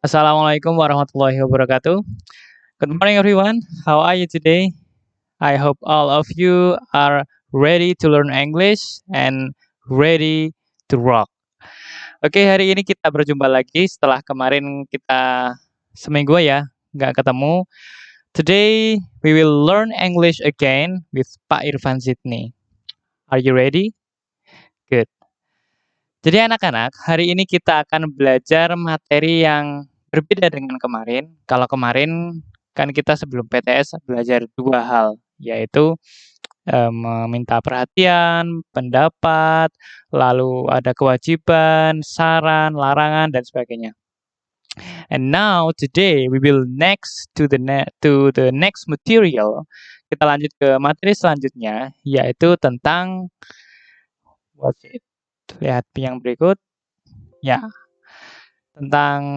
Assalamualaikum warahmatullahi wabarakatuh. Good morning, everyone. How are you today? I hope all of you are ready to learn English and ready to rock. Oke, hari ini kita berjumpa lagi setelah kemarin kita seminggu ya nggak ketemu. Today we will learn English again with Pak Irfan Zidni. Are you ready? Good. Jadi anak-anak, hari ini kita akan belajar materi yang berbeda dengan kemarin. Kalau kemarin kan kita sebelum PTS belajar 2 hal, yaitu, meminta perhatian, pendapat, lalu ada kewajiban, saran, larangan, dan sebagainya. And now today we will next to the next material. Kita lanjut ke materi selanjutnya, yaitu tentang what's it? Lihat yang berikut. Ya,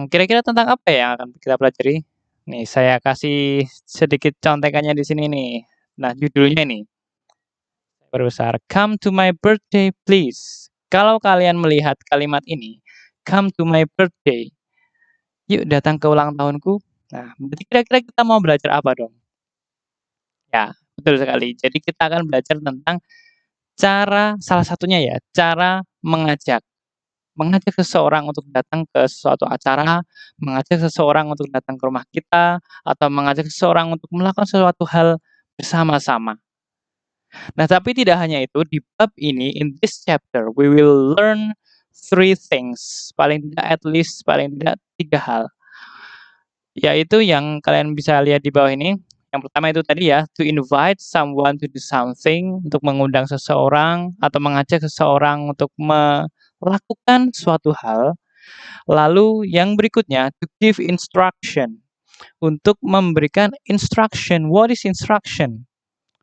kira-kira tentang apa ya yang akan kita pelajari? Nih, saya kasih sedikit contekannya di sini nih. Nah, judulnya nih, berusaha "Come to my birthday please." Kalau kalian melihat kalimat ini, "Come to my birthday." Yuk datang ke ulang tahunku. Nah, berarti kira-kira kita mau belajar apa dong? Ya, betul sekali. Jadi kita akan belajar tentang salah satunya ya, cara mengajak. Mengajak seseorang untuk datang ke suatu acara, mengajak seseorang untuk datang ke rumah kita, atau mengajak seseorang untuk melakukan sesuatu hal bersama-sama. Nah, tapi tidak hanya itu, di bab ini, in this chapter, we will learn three things, paling tidak 3 hal. Yaitu yang kalian bisa lihat di bawah ini. Yang pertama itu tadi ya, to invite someone to do something, untuk mengundang seseorang atau mengajak seseorang untuk melakukan suatu hal. Lalu yang berikutnya, to give instruction, untuk memberikan instruction. What is instruction?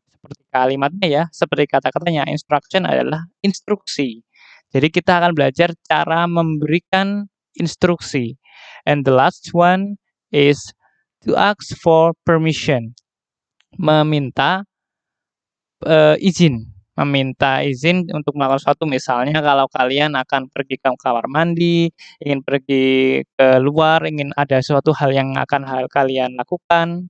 Seperti kalimatnya ya, seperti kata-katanya, instruction adalah instruksi. Jadi kita akan belajar cara memberikan instruksi. And the last one is to ask for permission, meminta izin. Meminta izin untuk melakukan sesuatu, misalnya kalau kalian akan pergi ke kamar mandi, ingin pergi ke luar, ingin ada suatu hal yang akan kalian lakukan,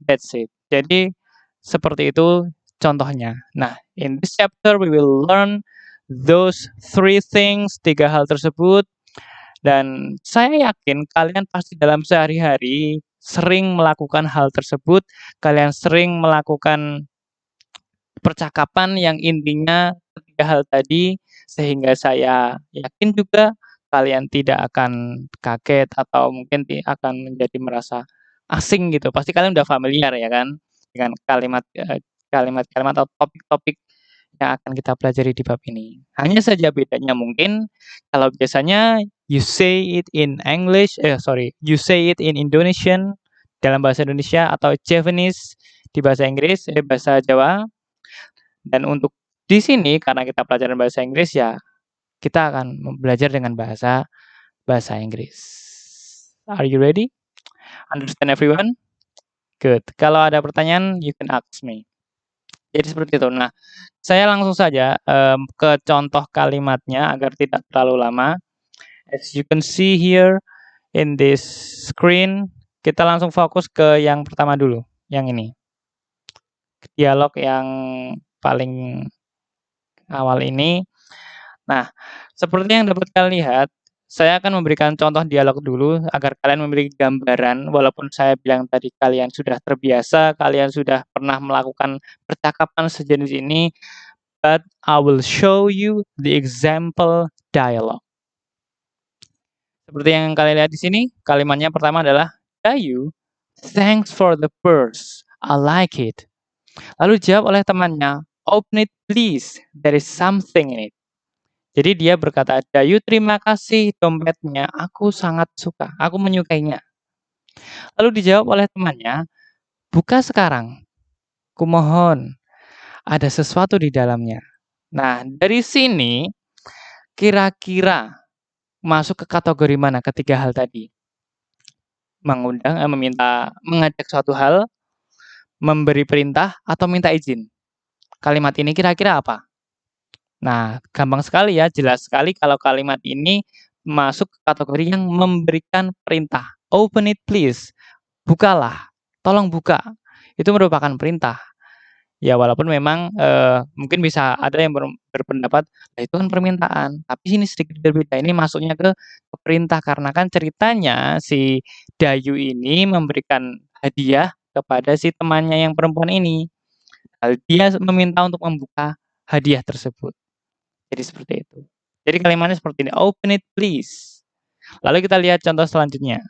that's it. Jadi seperti itu contohnya. Nah, in this chapter we will learn those 3 things, 3 hal tersebut, dan saya yakin kalian pasti dalam sehari-hari sering melakukan hal tersebut, kalian sering melakukan percakapan yang intinya 3 hal tadi, sehingga saya yakin juga kalian tidak akan kaget atau mungkin akan menjadi merasa asing gitu. Pasti kalian udah familiar ya kan, dengan kalimat-kalimat atau topik-topik yang akan kita pelajari di bab ini. Hanya saja bedanya mungkin kalau biasanya you say it in you say it in Indonesian, dalam bahasa Indonesia, atau Javanese di bahasa Jawa. Dan untuk di sini karena kita pelajaran bahasa Inggris ya, kita akan belajar dengan bahasa Inggris. Are you ready? Understand everyone? Good. Kalau ada pertanyaan, you can ask me. Jadi seperti itu. Nah, saya langsung saja ke contoh kalimatnya agar tidak terlalu lama. As you can see here in this screen, kita langsung fokus ke yang pertama dulu, yang ini. Dialog yang paling awal ini. Nah, seperti yang dapat kalian lihat, saya akan memberikan contoh dialog dulu agar kalian memiliki gambaran, walaupun saya bilang tadi kalian sudah terbiasa, kalian sudah pernah melakukan percakapan sejenis ini, but I will show you the example dialogue. Seperti yang kalian lihat di sini, kalimatnya pertama adalah, Dayu, thanks for the purse, I like it. Lalu jawab oleh temannya, open it please, there is something in it. Jadi dia berkata, Dayu terima kasih dompetnya, aku sangat suka, aku menyukainya. Lalu dijawab oleh temannya, buka sekarang, kumohon, ada sesuatu di dalamnya. Nah, dari sini kira-kira masuk ke kategori mana ketiga hal tadi? Mengajak suatu hal, memberi perintah, atau minta izin. Kalimat ini kira-kira apa? Nah, gampang sekali ya, jelas sekali kalau kalimat ini masuk ke kategori yang memberikan perintah. Open it please. Bukalah. Tolong buka. Itu merupakan perintah. Ya walaupun memang, mungkin bisa ada yang berpendapat, "Lah itu kan permintaan." Tapi sini sedikit berbeda, ini masuknya ke perintah karena kan ceritanya si Dayu ini memberikan hadiah kepada si temannya yang perempuan ini. Dia meminta untuk membuka hadiah tersebut. Jadi seperti itu. Jadi kalimatnya seperti ini, "Open it please." Lalu kita lihat contoh selanjutnya,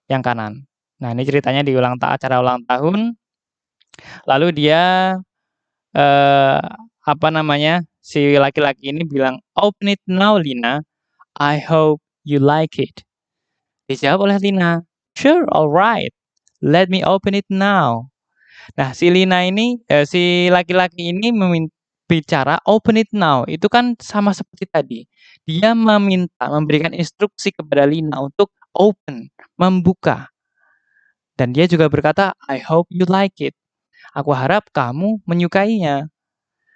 yang kanan. Nah ini ceritanya di acara ulang tahun, lalu dia apa namanya, si laki-laki ini bilang, "Open it now, Lina. I hope you like it." Dijawab oleh Lina, "Sure, alright. Let me open it now." Nah, si Lina ini, si laki-laki ini bicara open it now, itu kan sama seperti tadi. Dia memberikan instruksi kepada Lina untuk open, membuka. Dan dia juga berkata, "I hope you like it." Aku harap kamu menyukainya.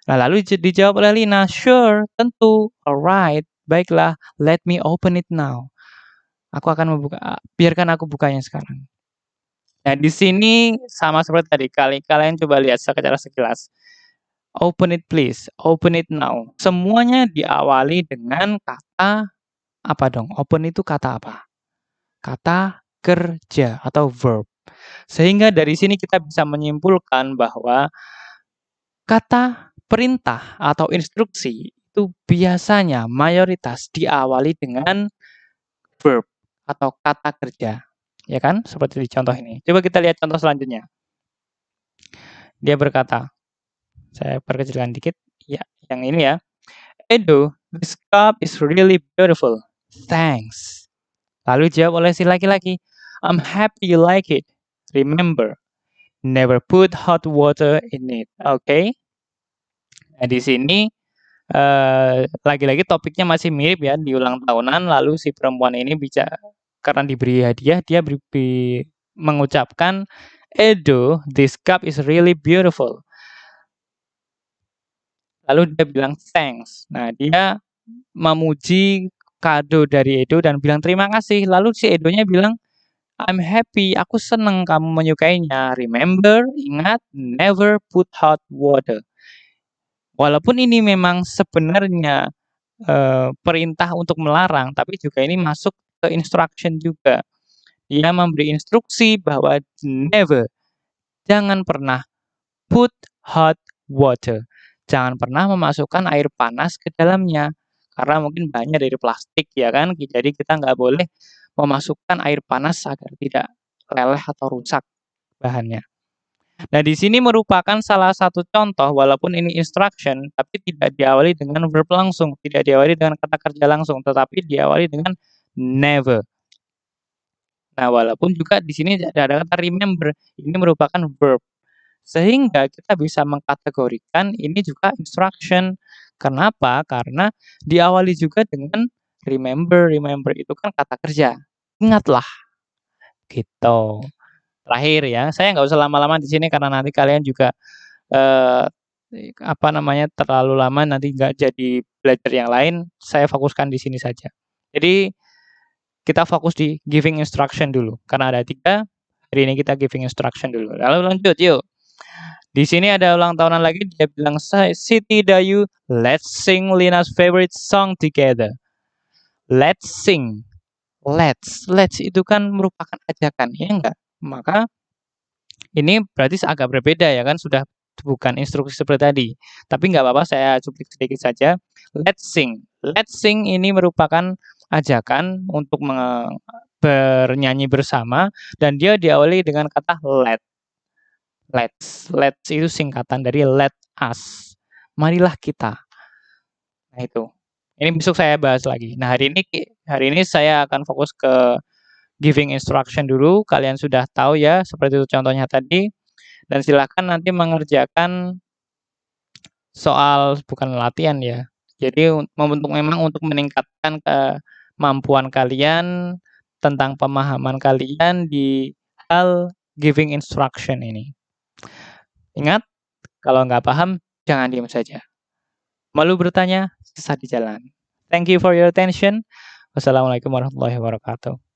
Nah, lalu dijawab oleh Lina, "Sure, tentu, alright, baiklah, let me open it now." Aku akan biarkan aku bukanya sekarang. Nah, di sini sama seperti tadi, kalian coba lihat secara sekilas. Open it please, open it now. Semuanya diawali dengan kata apa dong? Open itu kata apa? Kata kerja atau verb. Sehingga dari sini kita bisa menyimpulkan bahwa kata perintah atau instruksi itu biasanya mayoritas diawali dengan verb atau kata kerja. Ya kan? Seperti di contoh ini. Coba kita lihat contoh selanjutnya. Dia berkata, saya perkecilkan dikit. Ya, yang ini ya. "Edo, this cup is really beautiful. Thanks." Lalu jawab oleh si laki-laki, "I'm happy you like it. Remember, never put hot water in it." Oke? Nah, di sini lagi-lagi topiknya masih mirip ya, di ulang tahunan, lalu si perempuan ini karena diberi hadiah, dia mengucapkan, "Edo, this cup is really beautiful." Lalu dia bilang, "Thanks." Nah, dia memuji kado dari Edo dan bilang, "Terima kasih." Lalu si Edonya bilang, "I'm happy, aku senang kamu menyukainya. Remember, ingat, never put hot water." Walaupun ini memang sebenarnya perintah untuk melarang, tapi juga ini masuk ke instruction juga. Dia memberi instruksi bahwa never, jangan pernah put hot water, jangan pernah memasukkan air panas ke dalamnya, karena mungkin bahannya dari plastik ya kan, jadi kita nggak boleh memasukkan air panas agar tidak leleh atau rusak bahannya. Nah, di sini merupakan salah satu contoh walaupun ini instruction, tapi tidak diawali dengan verb langsung, tidak diawali dengan kata kerja langsung, tetapi diawali dengan never. Nah, walaupun juga di sini ada kata remember, ini merupakan verb. Sehingga kita bisa mengkategorikan ini juga instruction. Kenapa? Karena diawali juga dengan remember. Remember itu kan kata kerja. Ingatlah, gitu. Terakhir ya, saya nggak usah lama-lama di sini karena nanti kalian juga eh, apa namanya terlalu lama nanti nggak jadi belajar yang lain. Saya fokuskan di sini saja. Jadi kita fokus di giving instruction dulu karena ada 3. Hari ini kita giving instruction dulu. Lalu lanjut yuk. Di sini ada ulang tahunan lagi, dia bilang, "Siti Dayu, let's sing Lina's favorite song together." Let's sing. Let's itu kan merupakan ajakan, ya enggak? Maka ini berarti agak berbeda ya kan, sudah bukan instruksi seperti tadi. Tapi nggak apa-apa, saya cuplik sedikit saja. Let's sing. Let's sing ini merupakan ajakan untuk bernyanyi bersama dan dia diawali dengan kata let. Let's itu singkatan dari let us. Marilah kita. Nah itu. Ini besok saya bahas lagi. Nah hari ini saya akan fokus ke giving instruction dulu. Kalian sudah tahu ya, seperti itu contohnya tadi. Dan silakan nanti mengerjakan soal bukan latihan ya. Jadi memang untuk meningkatkan kemampuan kalian tentang pemahaman kalian di hal giving instruction ini. Ingat, kalau nggak paham, jangan diam saja. Malu bertanya, sesat di jalan. Thank you for your attention. Wassalamualaikum warahmatullahi wabarakatuh.